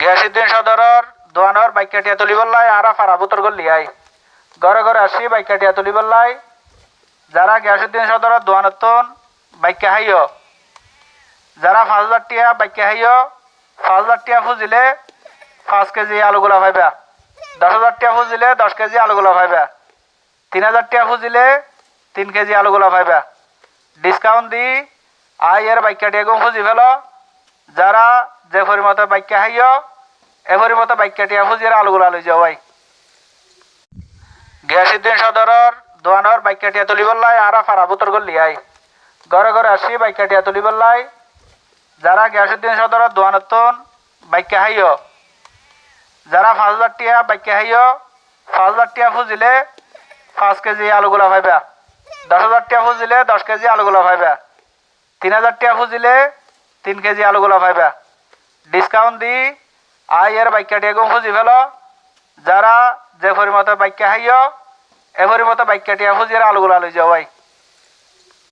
গিয়াসউদ্দিন সদরের দোয়ানোর বাইক কাটিয়া তুলিবার লাই আরা ফারা বুতর গল্লি আই ঘরে ঘরে আসি বাইক কাটিয়া তুলিবার লাই যারা গিয়াসউদ্দিন সদরের দোয়ানতন বাইকে হাইয় যারা 5,000 টিয়া বাইকে হাইয় 5,000 টিয়া ফুজিলে 5 কেজি আলুগুলা ভাইবা 10,000 টিয়া ফুজিলে 10 কেজি আলুগুলা ভাইবা 3,000 টিয়া ফুজিলে 3 কেজি আলুগুলা ভাইবা ডিসকাউন্ট দি আই এর বাইক কাটিয়া গম ফুজি ফেল যারা যে পরিমতো বাইকে হাইয় এ পরিমতো বাইক কাটিয়া ফুজিয়ে আলুগুলা লই যাও ভাই গিয়াসউদ্দিন সদরের দোয়ানোর বাইক কাটিয়া তুলিবার লাই আরা ফারা বুতর গল্লি আই ঘরে ঘরে আসি বাইক কাটিয়া তুলিবার লাই যারা গিয়াসউদ্দিন সদরের দোয়ানতন বাইকে হাইয় যারা 5,000 টিয়া বাইকে হাইয় 5,000 টিয়া ফুজিলে 5 কেজি আলুগুলা ভাইবা 10,000 টিয়া ফুজিলে 10 কেজি আলুগুলা ভাইবা 3,000 টিয়া ফুজিলে 3 কেজি আলুগুলা ভাইবা ডিসকাউন্ট দি আই এর বাইক কাটিয়া গম ফুজি ফেল যারা যে পরিমতো বাইকে হাইয় এ পরিমতো বাইক কাটিয়া ফুজিয়ে আলুগুলা লই যাও ভাই।